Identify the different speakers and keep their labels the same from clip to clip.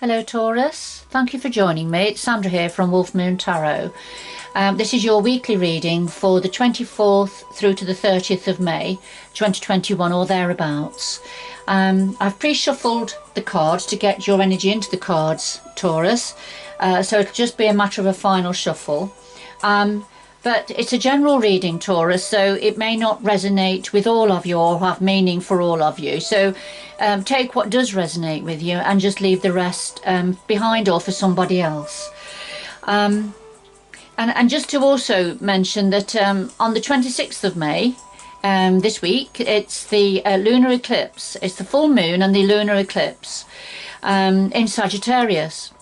Speaker 1: Hello Taurus, thank you for joining me. It's Sandra here from Wolf Moon Tarot. This is your weekly reading for the 24th through to the 30th of May 2021 or thereabouts. I've pre-shuffled the cards to get your energy into the cards, Taurus, so it'll just be a matter of a final shuffle. But it's a general reading, Taurus, so it may not resonate with all of you or have meaning for all of you. So take what does resonate with you and just leave the rest behind or for somebody else. And just to also mention that on the 26th of May, this week, it's the lunar eclipse. It's the full moon and the lunar eclipse in Sagittarius.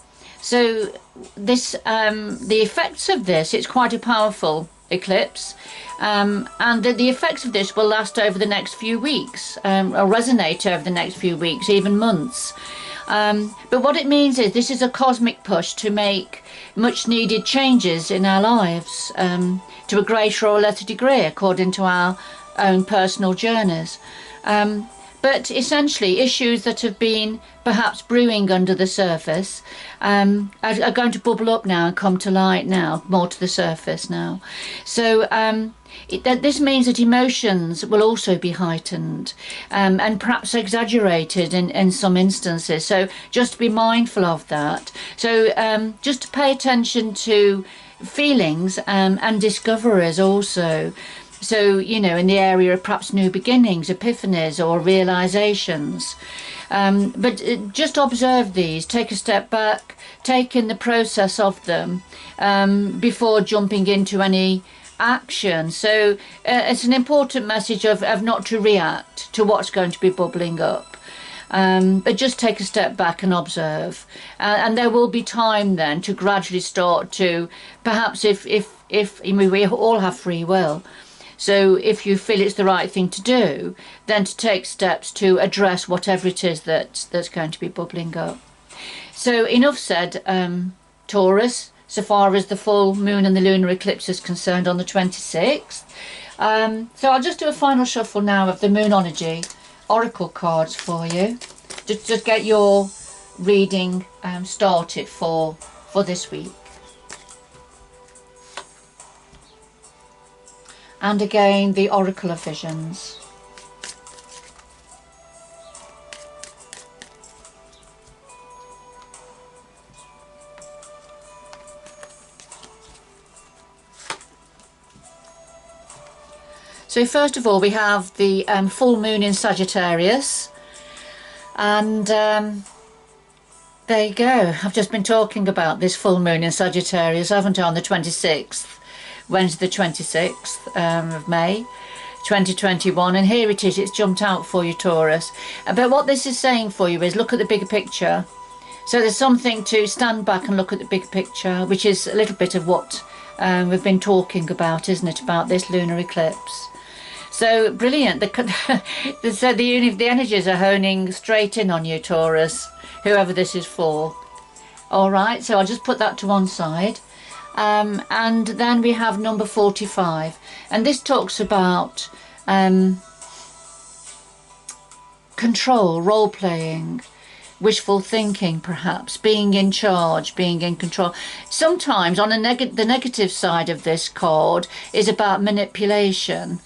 Speaker 1: So this, the effects of this, it's quite a powerful eclipse, and the effects of this will last over the next few weeks, or resonate over the next few weeks, even months. But what it means is this is a cosmic push to make much needed changes in our lives, to a greater or lesser degree according to our own personal journeys. But essentially issues that have been perhaps brewing under the surface are going to bubble up now and come to light now, more to the surface now. So this means that emotions will also be heightened and perhaps exaggerated in some instances. So just be mindful of that. So just to pay attention to feelings and discoveries also. So, you know, in the area of perhaps new beginnings, epiphanies or realizations. But just observe these, take a step back, take in the process of them before jumping into any action. So it's an important message of not to react to what's going to be bubbling up. But just take a step back and observe. And there will be time then to gradually start to, perhaps if we all have free will, so if you feel it's the right thing to do, then to take steps to address whatever it is that's going to be bubbling up. So enough said, Taurus, so far as the full moon and the lunar eclipse is concerned on the 26th. So I'll just do a final shuffle now of the Moonology oracle cards for you. Just get your reading started for this week. And again, the Oracle of Visions. So first of all, we have the full moon in Sagittarius. And there you go. I've just been talking about this full moon in Sagittarius, haven't I, on the 26th. Wednesday the 26th of May 2021, and here it is, it's jumped out for you, Taurus. But what this is saying for you is look at the bigger picture. So there's something to stand back and look at the bigger picture, which is a little bit of what we've been talking about, isn't it, about this lunar eclipse. So brilliant. The energies are honing straight in on you, Taurus, whoever this is for. All right, so I'll just put that to one side. And then we have number 45, and this talks about control, role-playing, wishful thinking, perhaps being in charge, being in control. Sometimes on the negative side of this card is about manipulation,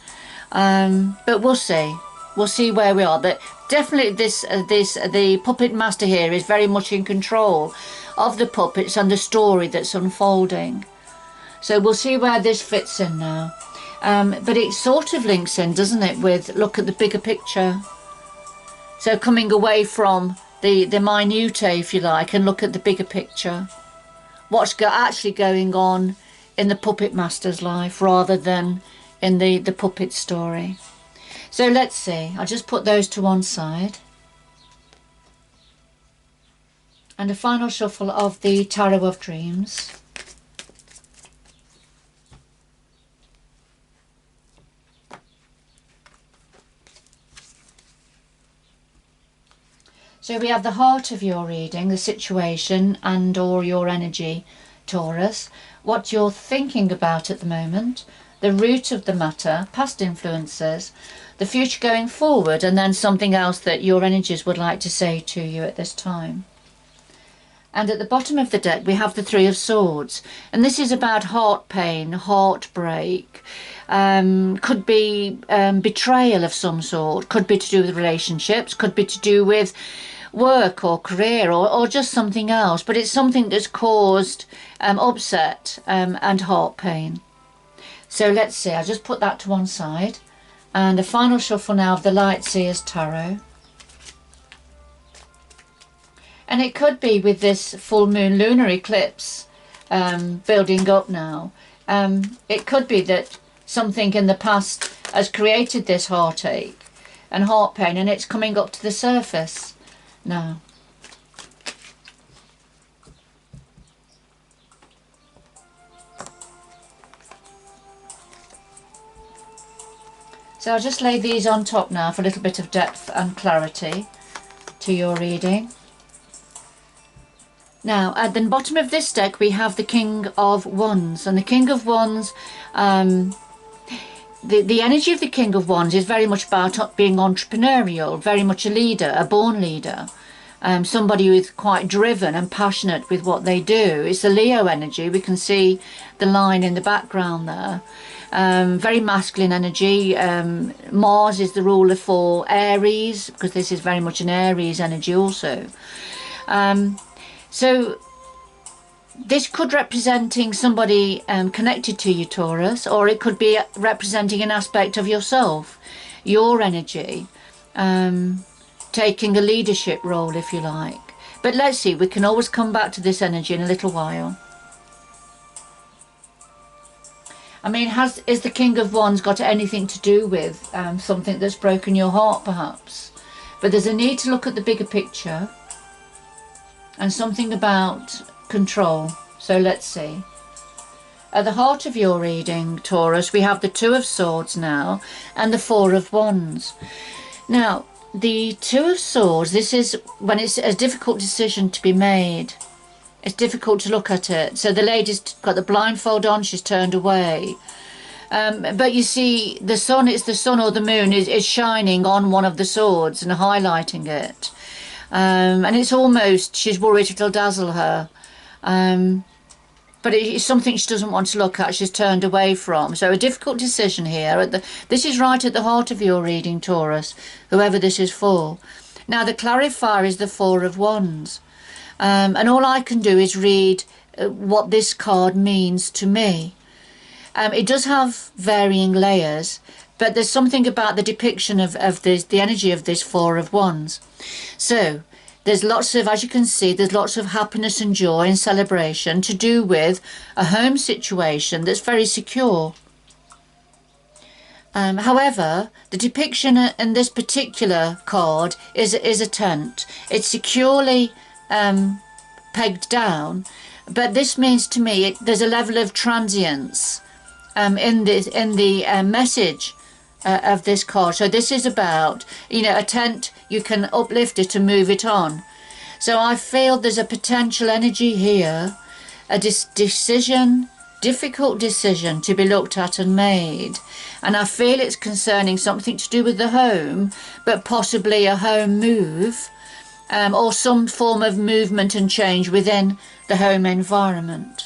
Speaker 1: but we'll see where we are. But definitely the puppet master here is very much in control of the puppets and the story that's unfolding. So we'll see where this fits in now. But it sort of links in, doesn't it, with look at the bigger picture. So coming away from the minutiae, if you like, and look at the bigger picture. What's actually going on in the puppet master's life rather than in the puppet story. So let's see. I'll just put those to one side. And a final shuffle of the Tarot of Dreams. So we have the heart of your reading, the situation and or your energy, Taurus, what you're thinking about at the moment, the root of the matter, past influences, the future going forward, and then something else that your energies would like to say to you at this time. And at the bottom of the deck we have the Three of Swords, and this is about heart pain, heartbreak, could be betrayal of some sort, could be to do with relationships, could be to do with work or career, or just something else, but it's something that's caused upset and heart pain. So let's see, I'll just put that to one side, and a final shuffle now of the Light Seers Tarot. And it could be with this full moon lunar eclipse building up now. It could be that something in the past has created this heartache and heart pain, and it's coming up to the surface now. So I'll just lay these on top now for a little bit of depth and clarity to your reading. Now, at the bottom of this deck we have the King of Wands, and the King of Wands, the energy of the King of Wands is very much about being entrepreneurial, very much a leader, a born leader, somebody who's quite driven and passionate with what they do. It's the Leo energy. We can see the line in the background there. Very masculine energy. Mars is the ruler for Aries, because this is very much an Aries energy also. So this could representing somebody connected to you, Taurus, or it could be representing an aspect of yourself, your energy, taking a leadership role, if you like. But let's see, we can always come back to this energy in a little while. I mean, is the King of Wands got anything to do with something that's broken your heart, perhaps? But there's a need to look at the bigger picture, and something about control. So let's see. At the heart of your reading, Taurus, we have the Two of Swords now and the Four of Wands. Now, the Two of Swords, this is when it's a difficult decision to be made. It's difficult to look at it. So the lady's got the blindfold on, she's turned away. But you see, the sun, it's the sun or the moon is shining on one of the swords and highlighting it. And it's almost, she's worried it'll dazzle her. But it's something she doesn't want to look at, she's turned away from. So a difficult decision here. This is right at the heart of your reading, Taurus, whoever this is for. Now the clarifier is the Four of Wands. And all I can do is read what this card means to me. It does have varying layers, but there's something about the depiction of the energy of this Four of Wands. So there's lots of, as you can see, there's lots of happiness and joy and celebration to do with a home situation that's very secure. However, the depiction in this particular card is a tent. It's securely pegged down, but this means to me there's a level of transience in the message of this card. So this is about, you know, a tent, you can uplift it and move it on. So I feel there's a potential energy here, a difficult decision to be looked at and made, and I feel it's concerning something to do with the home, but possibly a home move, or some form of movement and change within the home environment.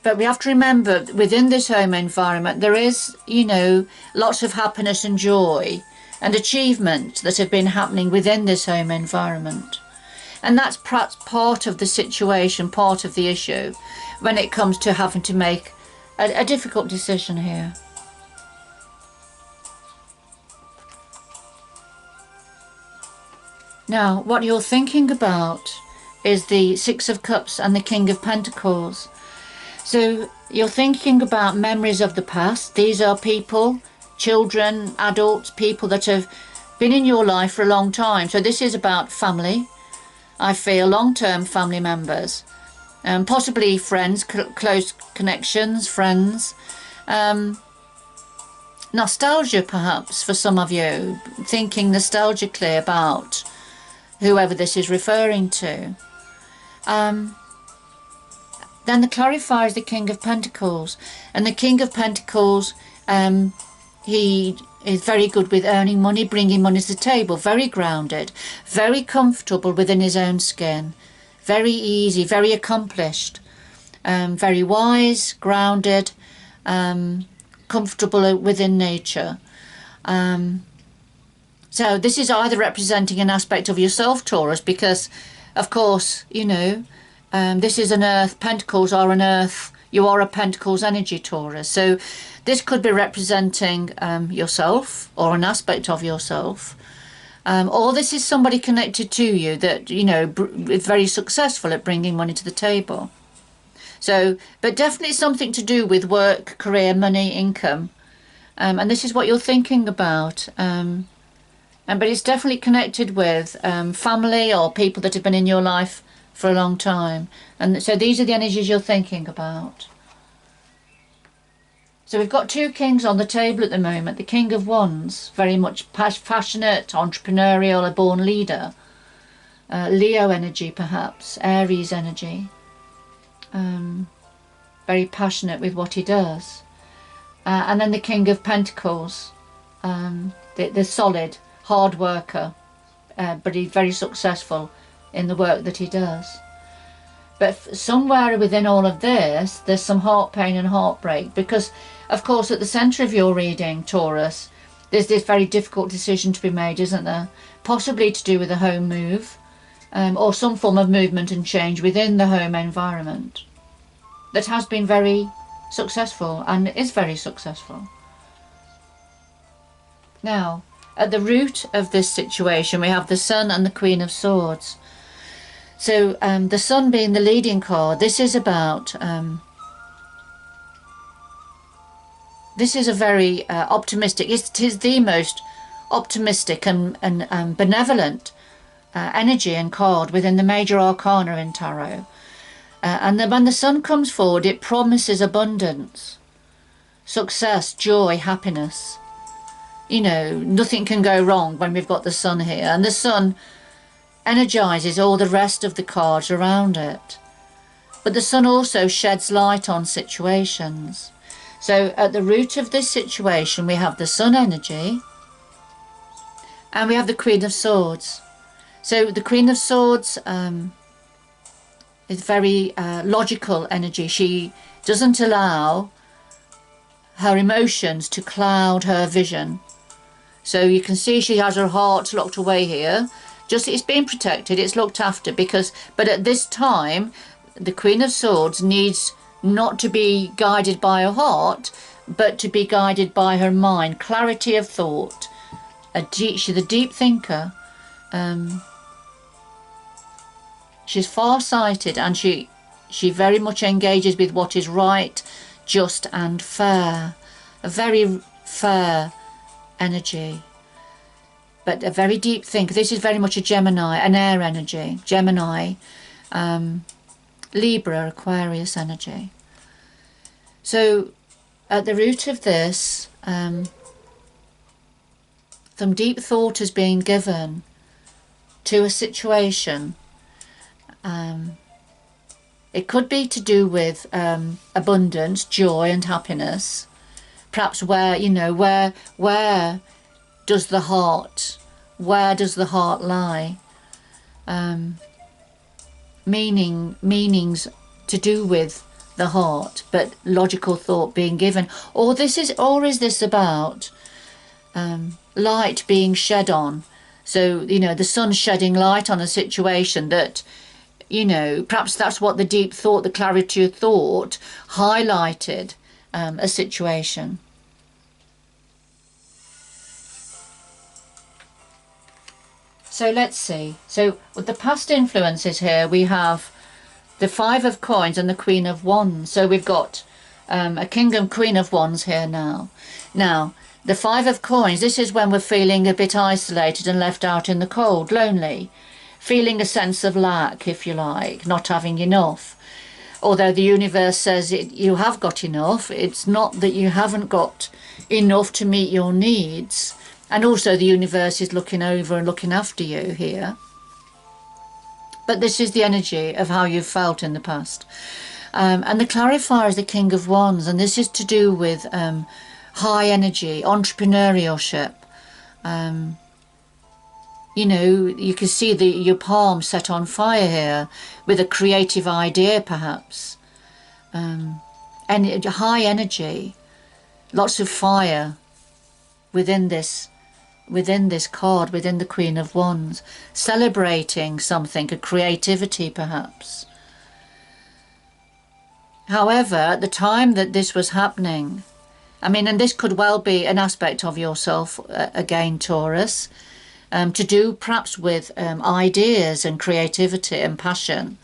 Speaker 1: But we have to remember, within this home environment, there is, you know, lots of happiness and joy and achievement that have been happening within this home environment. And that's perhaps part of the situation, part of the issue, when it comes to having to make a difficult decision here. Now, what you're thinking about is the Six of Cups and the King of Pentacles. So you're thinking about memories of the past. These are people, children, adults, people that have been in your life for a long time. So this is about family. I feel long-term family members, possibly friends, close connections, friends. Nostalgia perhaps for some of you, thinking nostalgically about whoever this is referring to. Then the clarifier is the King of Pentacles, and the King of Pentacles he is very good with earning money, bringing money to the table, very grounded, very comfortable within his own skin, very easy, very accomplished, very wise, grounded, comfortable within nature. So this is either representing an aspect of yourself, Taurus, because, of course, you know, this is an earth, pentacles are an earth, you are a pentacles energy, Taurus. So this could be representing yourself or an aspect of yourself. Or this is somebody connected to you that, you know, is very successful at bringing money to the table. So, but definitely something to do with work, career, money, income. And this is what you're thinking about. But it's definitely connected with family or people that have been in your life for a long time. And so these are the energies you're thinking about. So we've got two kings on the table at the moment. The King of Wands, very much passionate, entrepreneurial, a born leader. Leo energy perhaps, Aries energy. Very passionate with what he does. And then the King of Pentacles, the solid, hard worker, but he's very successful in the work that he does. But somewhere within all of this, there's some heart pain and heartbreak, because, of course, at the centre of your reading, Taurus, there's this very difficult decision to be made, isn't there? Possibly to do with a home move, or some form of movement and change within the home environment that has been very successful and is very successful. Now, at the root of this situation, we have the Sun and the Queen of Swords. So the Sun being the leading card, this is about, this is a very optimistic, it is the most optimistic and benevolent energy and card within the major arcana in tarot. And then when the Sun comes forward, it promises abundance, success, joy, happiness. You know, nothing can go wrong when we've got the Sun here. And the Sun energizes all the rest of the cards around it. But the Sun also sheds light on situations. So at the root of this situation, we have the Sun energy and we have the Queen of Swords. So the Queen of Swords is very logical energy. She doesn't allow her emotions to cloud her vision. So you can see she has her heart locked away here. Just it's being protected, it's looked after, but at this time the Queen of Swords needs not to be guided by her heart, but to be guided by her mind, clarity of thought. She's a deep thinker. She's far-sighted, and she very much engages with what is right, just and fair. A very fair energy, but a very deep thinker. This is very much a Gemini, an air energy. Gemini, Libra, Aquarius energy. So at the root of this, some deep thought is being given to a situation. It could be to do with abundance, joy and happiness. Perhaps where, you know, where does the heart lie? Meanings to do with the heart, but logical thought being given. Or is this about light being shed on? So, you know, the Sun shedding light on a situation that, you know, perhaps that's what the deep thought, the clarity of thought highlighted a situation. So let's see. So with the past influences here, we have the Five of Coins and the Queen of Wands. So we've got a King and Queen of Wands here now. Now, the Five of Coins, this is when we're feeling a bit isolated and left out in the cold, lonely, feeling a sense of lack, if you like, not having enough. Although the universe says you have got enough, it's not that you haven't got enough to meet your needs. And also the universe is looking over and looking after you here. But this is the energy of how you've felt in the past. And the clarifier is the King of Wands, and this is to do with high energy, entrepreneurship. You know, you can see your palm set on fire here with a creative idea perhaps. And high energy, lots of fire within this card, within the Queen of Wands, celebrating something, a creativity perhaps. However, at the time that this was happening, I mean, and this could well be an aspect of yourself, again, Taurus, to do perhaps with ideas and creativity and passion.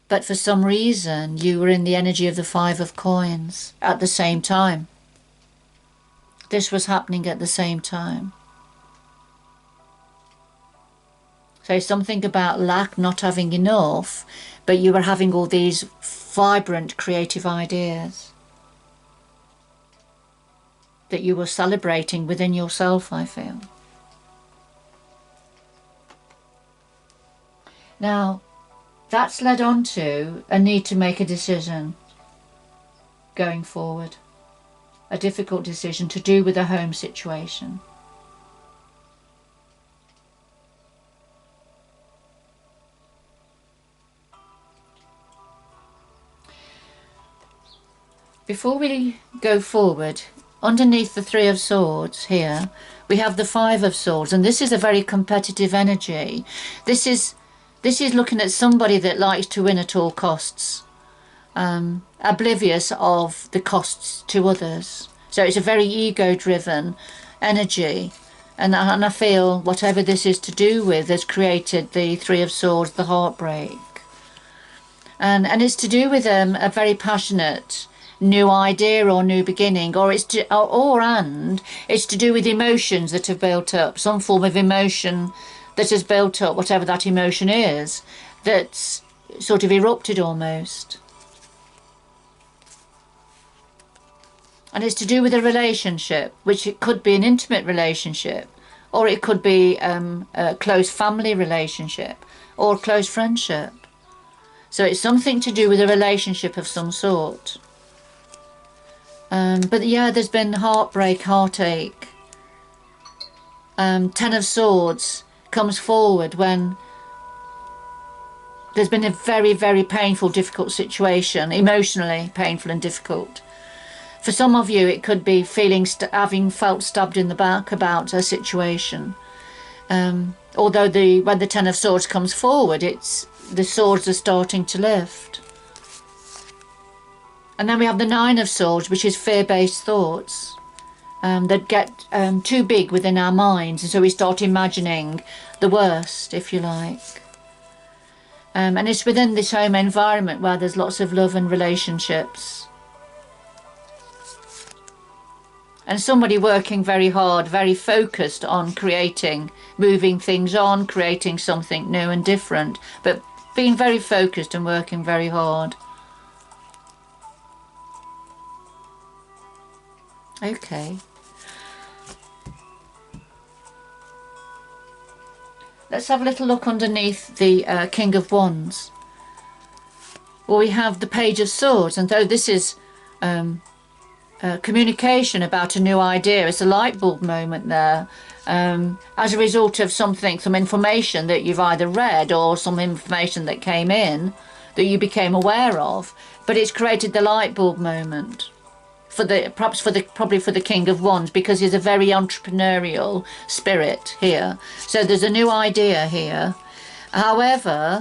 Speaker 1: But for some reason, you were in the energy of the Five of Coins at the same time. This was happening at the same time. So something about lack, not having enough, but you were having all these vibrant creative ideas that you were celebrating within yourself, I feel. Now, that's led on to a need to make a decision going forward. A difficult decision to do with a home situation. Before we go forward, underneath the Three of Swords here, we have the Five of Swords, and this is a very competitive energy. This is looking at somebody that likes to win at all costs, oblivious of the costs to others. So it's a very ego-driven energy, and I feel whatever this is to do with has created the Three of Swords, the heartbreak, and it's to do with a very passionate new idea or new beginning, or it's to do with emotions that have built up, some form of emotion that has built up, whatever that emotion is, that's sort of erupted almost. And it's to do with a relationship, which it could be an intimate relationship, or it could be a close family relationship, or a close friendship. So it's something to do with a relationship of some sort. But yeah, there's been heartbreak, heartache. Ten of Swords comes forward when there's been a very, very painful, difficult situation, emotionally painful and difficult. For some of you, it could be having felt stabbed in the back about a situation. Although when the Ten of Swords comes forward, the swords are starting to lift. And then we have the Nine of Swords, which is fear-based thoughts that get too big within our minds, and so we start imagining the worst, if you like. And it's within this home environment where there's lots of love and relationships. And somebody working very hard, very focused on creating, moving things on, creating something new and different, but being very focused and working very hard. Okay. Let's have a little look underneath the King of Wands. Well, we have the Page of Swords, and though this is communication about a new idea, it's a light bulb moment there, as a result of some information that you've either read or some information that came in that you became aware of, but it's created the light bulb moment. Probably for the King of Wands, because he's a very entrepreneurial spirit here. So there's a new idea here. However,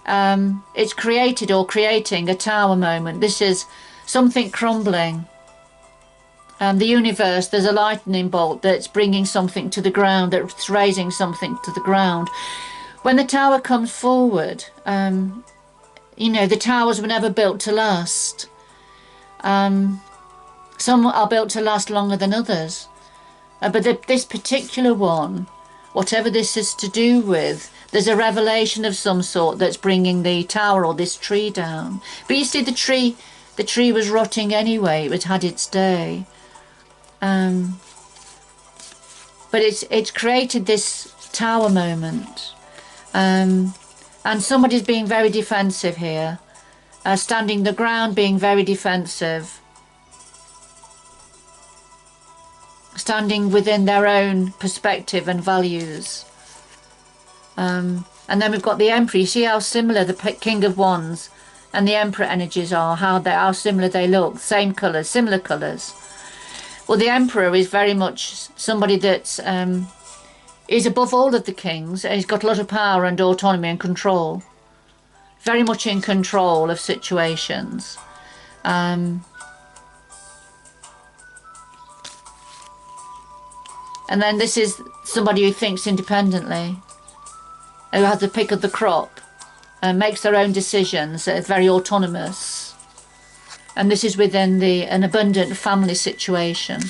Speaker 1: it's creating a tower moment. This is something crumbling. The universe, there's a lightning bolt that's bringing something to the ground, that's raising something to the ground. When the tower comes forward, the towers were never built to last. Some are built to last longer than others. But this particular one, whatever this is to do with, there's a revelation of some sort that's bringing the tower or this tree down. But you see, the tree was rotting anyway. It had its day. But it's created this tower moment. And somebody's being very defensive here. standing the ground, being very defensive, standing within their own perspective and values. And then we've got the Emperor. You see how similar the King of Wands and the Emperor energies are, how similar they look, same colours, similar colours. Well, the Emperor is very much somebody that is above all of the kings, and he's got a lot of power and autonomy and control. Very much in control of situations. And then this is somebody who thinks independently, who has the pick of the crop, and makes their own decisions, very autonomous. And this is within an abundant family situation.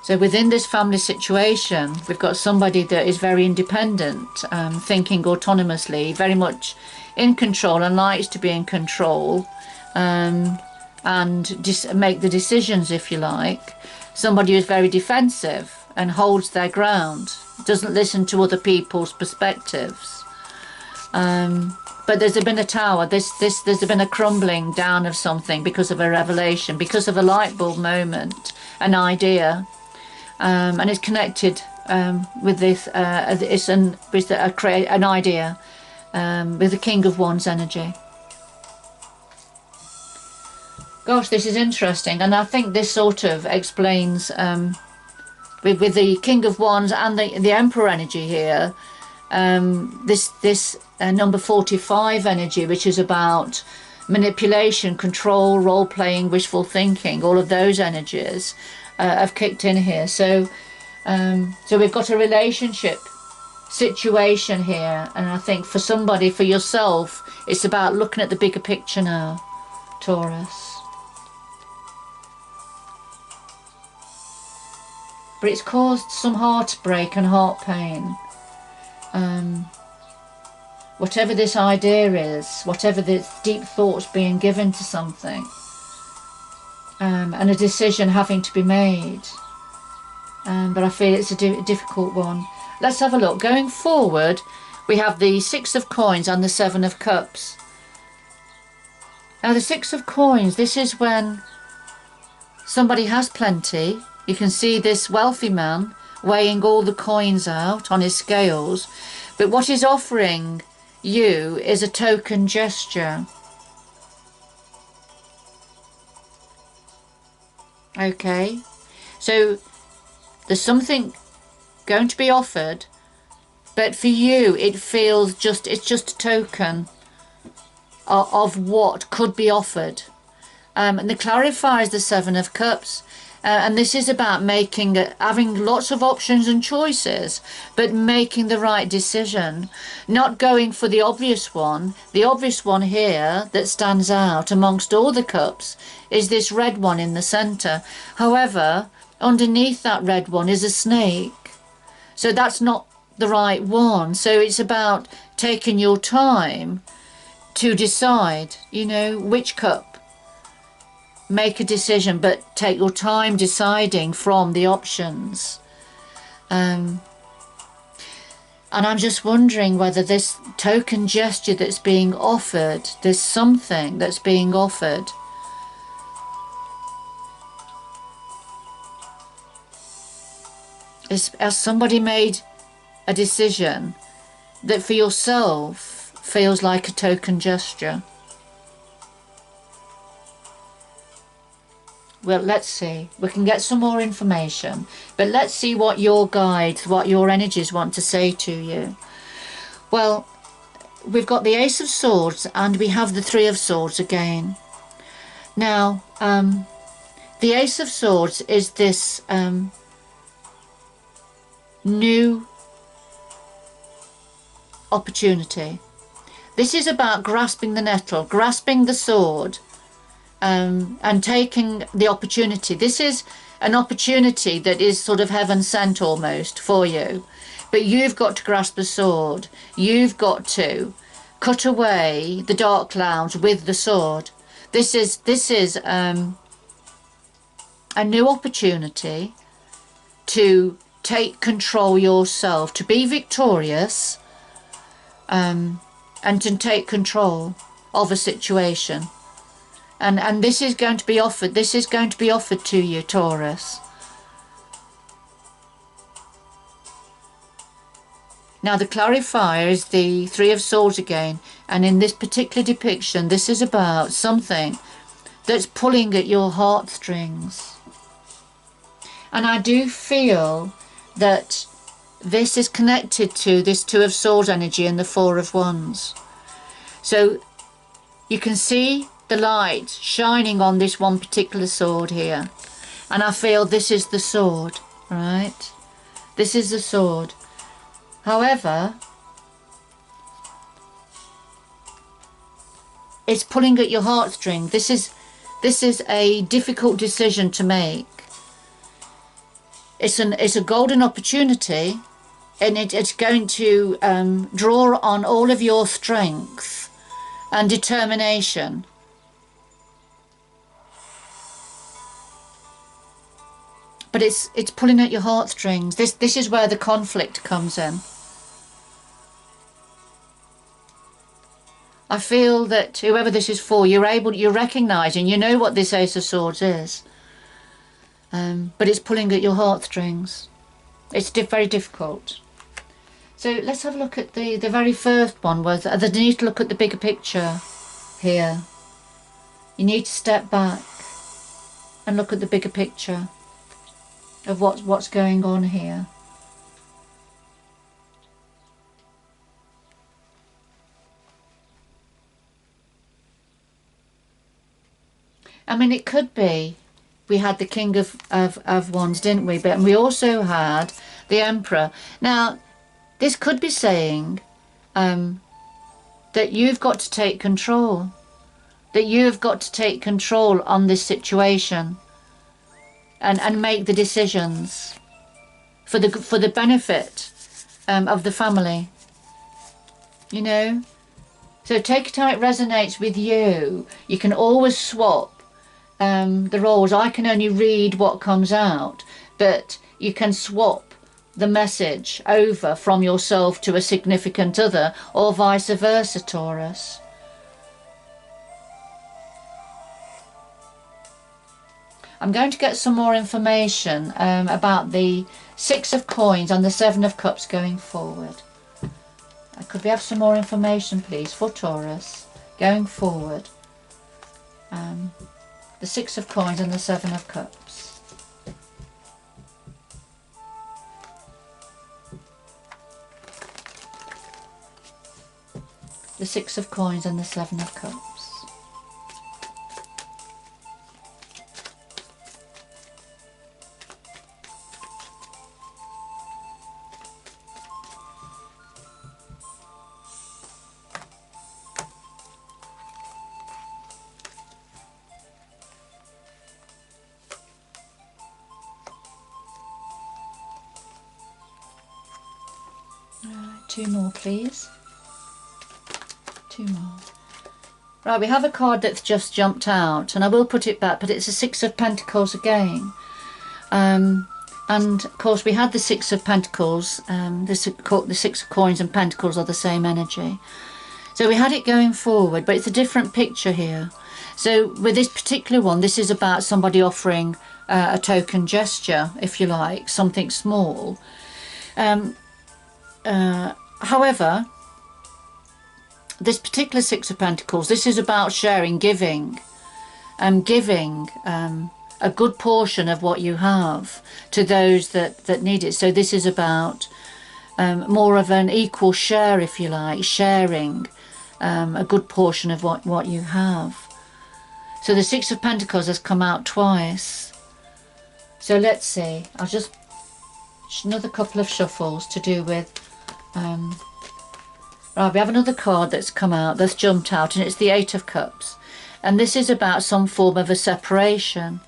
Speaker 1: So within this family situation, we've got somebody that is very independent, thinking autonomously, very much in control and likes to be in control, and make the decisions, if you like. Somebody who's very defensive and holds their ground, doesn't listen to other people's perspectives. But there's been a tower, there's been a crumbling down of something because of a revelation, because of a light bulb moment, an idea. And it's connected with this, with an idea, with the King of Wands energy. Gosh, this is interesting, and I think this sort of explains, with the King of Wands and the Emperor energy here, this number 45 energy, which is about manipulation, control, role-playing, wishful thinking, all of those energies have kicked in here. So we've got a relationship situation here, and I think for somebody, for yourself, it's about looking at the bigger picture now, Taurus. But it's caused some heartbreak and heart pain. Whatever this idea is, whatever the deep thoughts being given to something, and a decision having to be made. But I feel it's a difficult one. Let's have a look. Going forward, we have the 6 of Coins and the 7 of Cups. Now the 6 of Coins, this is when somebody has plenty. You can see this wealthy man weighing all the coins out on his scales. But what he's offering you is a token gesture. Okay, so there's something going to be offered, but for you it feels it's just a token of what could be offered. And it clarifies the 7 of Cups. And this is about having lots of options and choices, but making the right decision, not going for the obvious one. The obvious one here that stands out amongst all the cups is this red one in the centre. However, underneath that red one is a snake. So that's not the right one. So it's about taking your time to decide, which cup. Make a decision, but take your time deciding from the options. And I'm just wondering whether this token gesture that's being offered, there's something that's being offered. Has somebody made a decision that for yourself feels like a token gesture? Well, let's see. We can get some more information, but let's see what your guides, what your energies want to say to you. Well, we've got the Ace of Swords and we have the 3 of Swords again. Now, the Ace of Swords is this new opportunity. This is about grasping the nettle, grasping the sword, and taking the opportunity. This is an opportunity that is sort of heaven sent almost for you, but you've got to grasp the sword. You've got to cut away the dark clouds with the sword. This is a new opportunity to take control yourself, to be victorious, and to take control of a situation. And this is going to be offered. This is going to be offered to you, Taurus. Now the clarifier is the Three of Swords again, and in this particular depiction this is about something that's pulling at your heartstrings. And I do feel that this is connected to this Two of Swords energy and the Four of Wands. So you can see the light shining on this one particular sword here, and I feel this is the sword, right? This is the sword. However, it's pulling at your heartstring. This is a difficult decision to make. It's a golden opportunity, and it's going to draw on all of your strength and determination. But it's pulling at your heartstrings. This is where the conflict comes in. I feel that whoever this is for, you're recognising, you know what this Ace of Swords is. But it's pulling at your heartstrings. It's very difficult. So let's have a look at the very first one. Was you need to look at the bigger picture here. You need to step back and look at the bigger picture of what's going on here. I mean, it could be we had the King of Wands, didn't we? But we also had the Emperor. Now, this could be saying that you've got to take control. That you've got to take control on this situation and make the decisions for the benefit of the family. You know? So take it how it resonates with you. You can always swap the roles. I can only read what comes out, but you can swap the message over from yourself to a significant other, or vice versa, Taurus. I'm going to get some more information about the Six of Coins and the Seven of Cups going forward. Could we have some more information, please, for Taurus going forward? The Six of Coins and the Seven of Cups. The Six of Coins and the Seven of Cups. Two more, please. Two more. Right, we have a card that's just jumped out, and I will put it back, but it's a Six of Pentacles again. And of course we had the Six of Pentacles. The Six of Coins and Pentacles are the same energy. So we had it going forward, but it's a different picture here. So with this particular one, this is about somebody offering a token gesture, if you like, something small. However, this particular Six of Pentacles, this is about sharing, giving, giving a good portion of what you have to those that need it. So this is about more of an equal share, if you like, sharing a good portion of what you have. So the Six of Pentacles has come out twice. So let's see, I'll just another couple of shuffles to do with right, we have another card that's come out, that's jumped out, and it's the Eight of Cups, and this is about some form of a separation,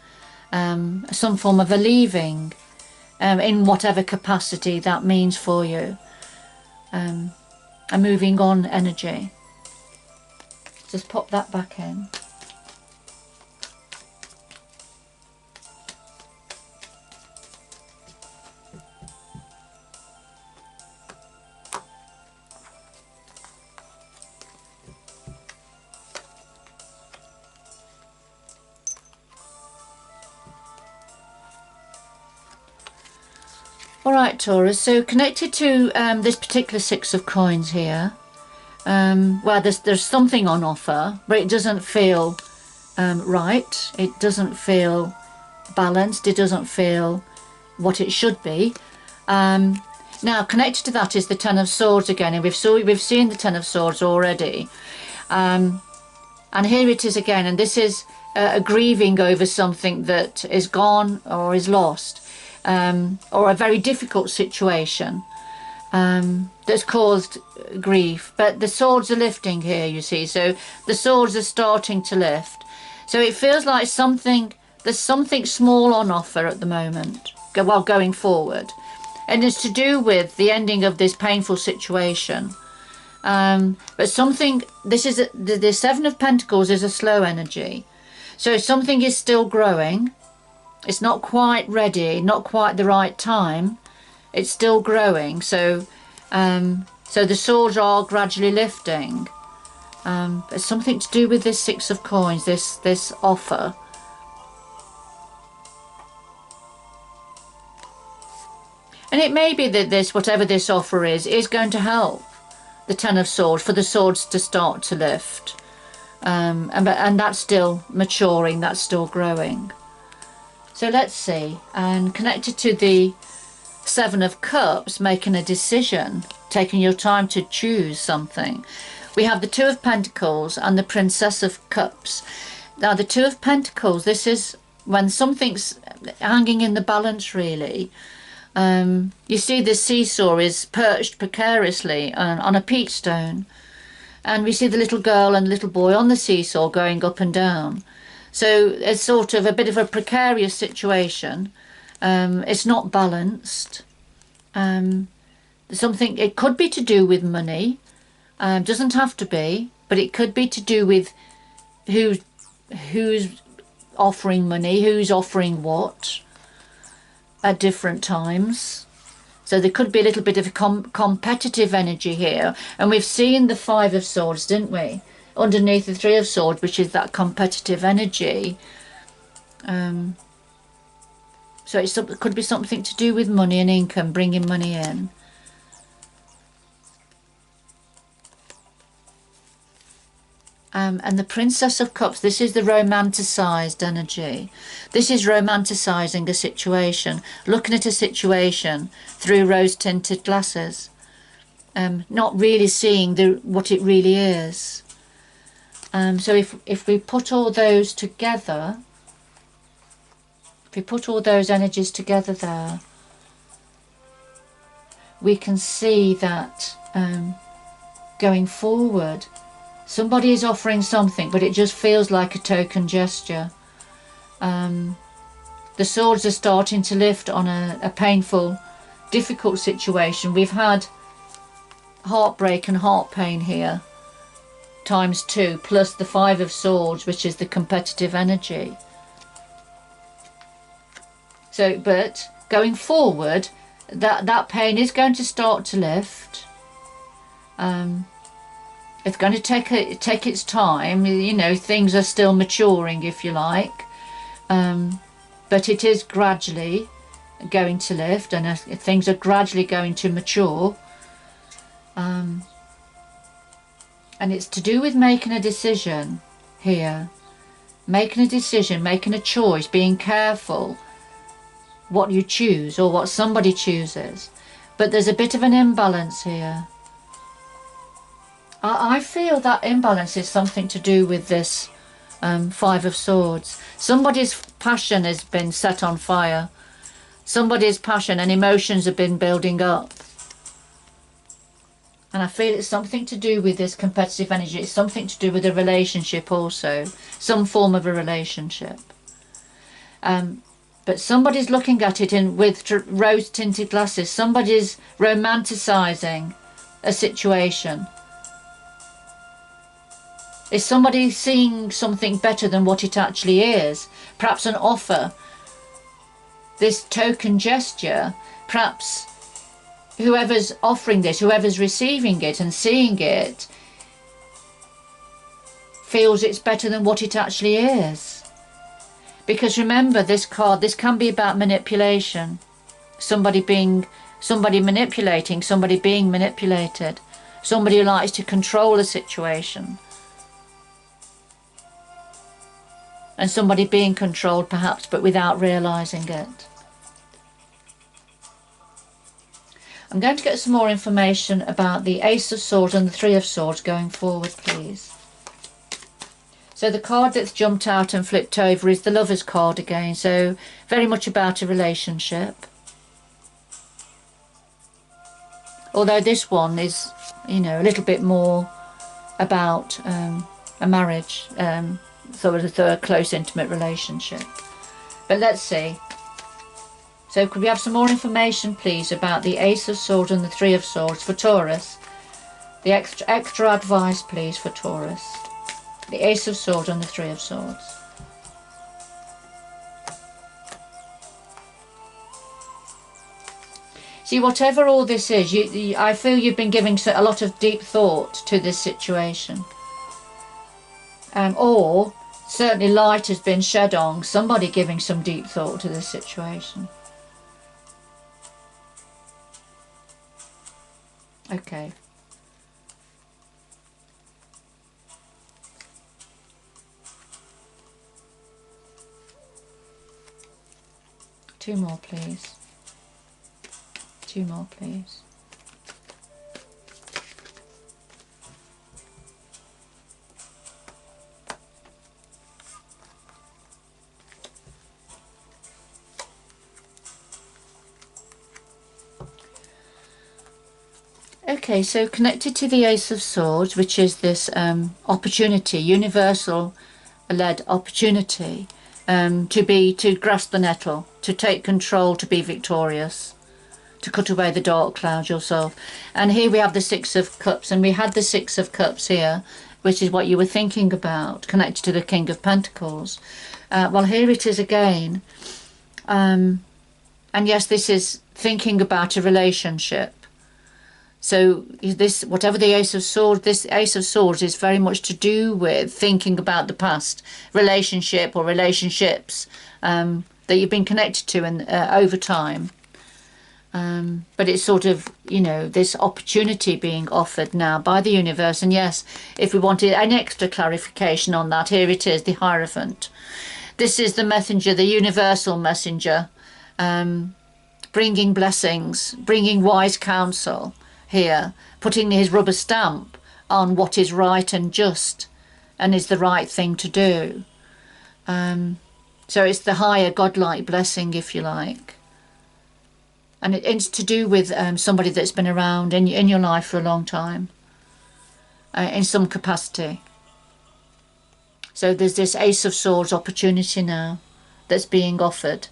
Speaker 1: some form of a leaving, in whatever capacity that means for you, a moving on energy. Just pop that back in. Alright, Taurus, so connected to this particular six of coins here, well, there's something on offer, but it doesn't feel right. It doesn't feel balanced. It doesn't feel what it should be. Now, connected to that is the Ten of Swords again, and we've seen the Ten of Swords already. And here it is again, and this is a grieving over something that is gone or is lost, or a very difficult situation that's caused grief. But the swords are lifting here, you see, so the swords are starting to lift. So it feels like there's something small on offer at the moment, while going forward, and it's to do with the ending of this painful situation. But something, the Seven of Pentacles is a slow energy, so something is still growing. It's not quite ready, not quite the right time. It's still growing. So the swords are gradually lifting. It's something to do with this Six of Coins, this offer. And it may be that this, whatever this offer is going to help the Ten of Swords, for the swords to start to lift. And that's still maturing, that's still growing. So let's see. And connected to the Seven of Cups, making a decision, taking your time to choose something. We have the Two of Pentacles and the Princess of Cups. Now the Two of Pentacles, this is when something's hanging in the balance, really. You see this seesaw is perched precariously on a peach stone, and we see the little girl and little boy on the seesaw going up and down. So it's sort of a bit of a precarious situation. It's not balanced. Something, it could be to do with money, doesn't have to be, but it could be to do with who's offering money, who's offering what at different times. So there could be a little bit of a competitive energy here, and we've seen the Five of Swords, didn't we, underneath the Three of Swords, which is that competitive energy. So it could be something to do with money and income, bringing money in. And the Princess of Cups, this is the romanticized energy. This is romanticizing a situation, looking at a situation through rose-tinted glasses, not really seeing what it really is. So if we put all those together, if we put all those energies together there, we can see that going forward, somebody is offering something, but it just feels like a token gesture. The swords are starting to lift on a painful, difficult situation. We've had heartbreak and heart pain here, ×2, plus the Five of Swords, which is the competitive energy. So, but going forward, that pain is going to start to lift. It's going to take its time. You know, things are still maturing, if you like, but it is gradually going to lift, and things are gradually going to mature. And it's to do with making a decision here, making a decision, making a choice, being careful what you choose or what somebody chooses. But there's a bit of an imbalance here. I feel that imbalance is something to do with this Five of Swords. Somebody's passion has been set on fire. Somebody's passion and emotions have been building up. And I feel it's something to do with this competitive energy. It's something to do with a relationship also. Some form of a relationship. But somebody's looking at it with rose-tinted glasses. Somebody's romanticizing a situation. Is somebody seeing something better than what it actually is? Perhaps an offer, this token gesture, perhaps whoever's offering this, whoever's receiving it and seeing it, feels it's better than what it actually is. Because remember, this card, this can be about manipulation. somebody manipulating, somebody being manipulated, somebody who likes to control a situation, and somebody being controlled perhaps but without realizing it. I'm going to get some more information about the Ace of Swords and the Three of Swords going forward, please. So the card that's jumped out and flipped over is the Lover's card again, so very much about a relationship. Although this one is, you know, a little bit more about a marriage, sort of a close, intimate relationship. But let's see. So could we have some more information, please, about the Ace of Swords and the Three of Swords for Taurus? The extra advice, please, for Taurus. The Ace of Swords and the Three of Swords. See, whatever all this is, I feel you've been giving a lot of deep thought to this situation. Or certainly light has been shed on somebody giving some deep thought to this situation. Okay. Two more, please. Two more, please. Okay, so connected to the Ace of Swords, which is this opportunity, universal-led opportunity, to grasp the nettle, to take control, to be victorious, to cut away the dark cloud yourself. And here we have the Six of Cups, and we had the Six of Cups here, which is what you were thinking about, connected to the King of Pentacles. Well, here it is again. And yes, this is thinking about a relationship. So this, whatever the Ace of Swords, this Ace of Swords is very much to do with thinking about the past relationship or relationships that you've been connected to over time. But it's sort of, you know, this opportunity being offered now by the universe. And yes, if we wanted an extra clarification on that, here it is, the Hierophant. This is the messenger, the universal messenger, bringing blessings, bringing wise counsel here, putting his rubber stamp on what is right and just and is the right thing to do. So it's the higher godlike blessing, if you like. And it's to do with somebody that's been around in your life for a long time, in some capacity. So there's this Ace of Swords opportunity now that's being offered.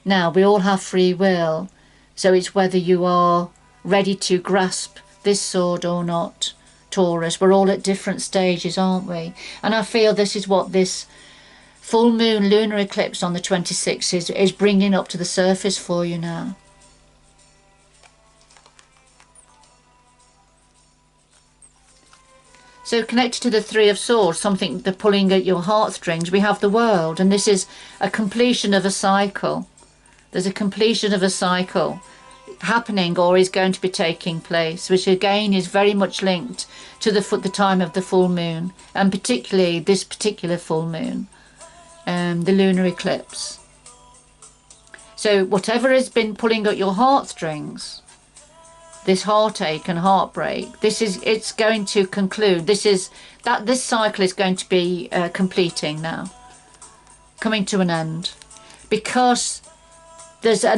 Speaker 1: Now, we all have free will, so it's whether you are ready to grasp this sword or not, Taurus. We're all at different stages, aren't we? And I feel this is what this full moon lunar eclipse on the 26th is bringing up to the surface for you now. So connected to the Three of Swords, something they're pulling at your heartstrings, we have the World, and this is a completion of a cycle. There's a completion of a cycle happening or is going to be taking place, which again is very much linked to the time of the full moon, and particularly this particular full moon, the lunar eclipse. So whatever has been pulling at your heartstrings, this heartache and heartbreak, it's going to conclude. This cycle is going to be completing now, coming to an end, because there's a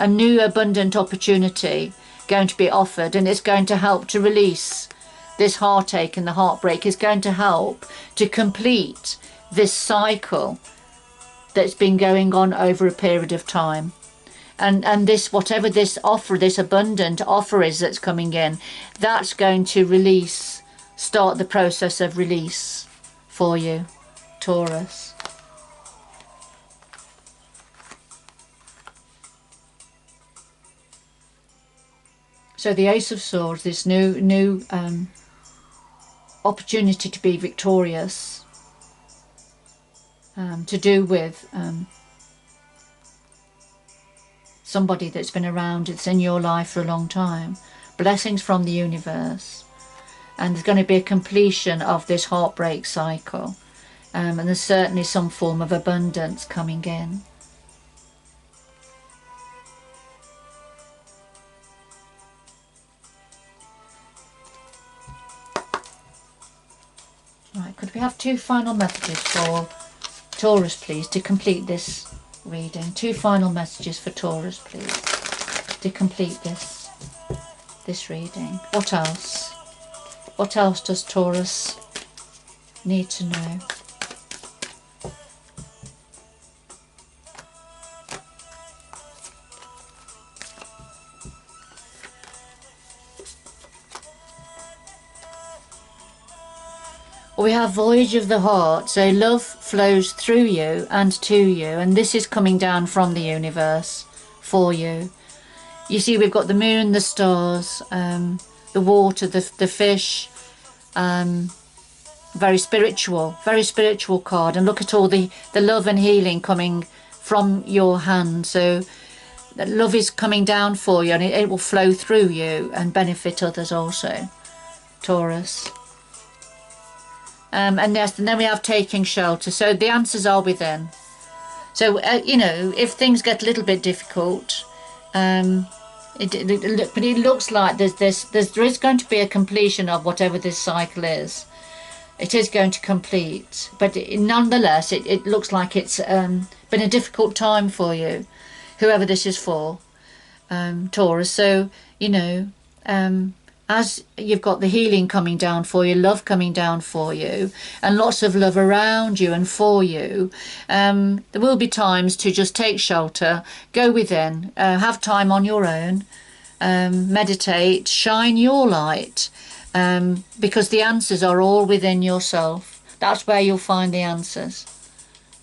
Speaker 1: new abundant opportunity going to be offered, and it's going to help to release this heartache, and the heartbreak is going to help to complete this cycle that's been going on over a period of time. And this, whatever this offer, this abundant offer is that's coming in, that's going to start the process of release for you, Taurus. So the Ace of Swords, this new opportunity to be victorious, to do with somebody that's been around, it's in your life for a long time. Blessings from the universe. And there's going to be a completion of this heartbreak cycle. And there's certainly some form of abundance coming in. Right, could we have 2 final messages for Taurus, please, to complete this reading? 2 final messages for Taurus, please, to complete this reading. What else? What else does Taurus need to know? We have Voyage of the Heart, so love flows through you and to you, and this is coming down from the universe for you. You see, we've got the moon, the stars, the water, the fish, very spiritual card. And look at all the love and healing coming from your hand. So love is coming down for you, and it will flow through you and benefit others also, Taurus. And yes, and then we have taking shelter. So the answers are within. So you know, if things get a little bit difficult, but it looks like there is going to be a completion of whatever this cycle is. It is going to complete, but nonetheless, it looks like it's been a difficult time for you, whoever this is for, Taurus. So you know, as you've got the healing coming down for you, love coming down for you, and lots of love around you and for you, there will be times to just take shelter, go within, have time on your own, meditate, shine your light, because the answers are all within yourself. That's where you'll find the answers.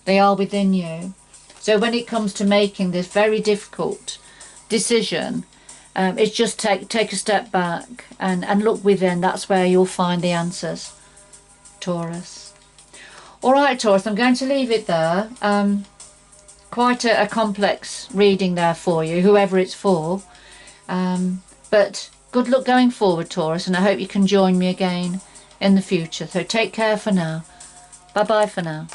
Speaker 1: They are within you. So when it comes to making this very difficult decision, it's just take a step back and look within. That's where you'll find the answers, Taurus. All right, Taurus, I'm going to leave it there. Quite a complex reading there for you, whoever it's for. But good luck going forward, Taurus, and I hope you can join me again in the future. So take care for now. Bye-bye for now.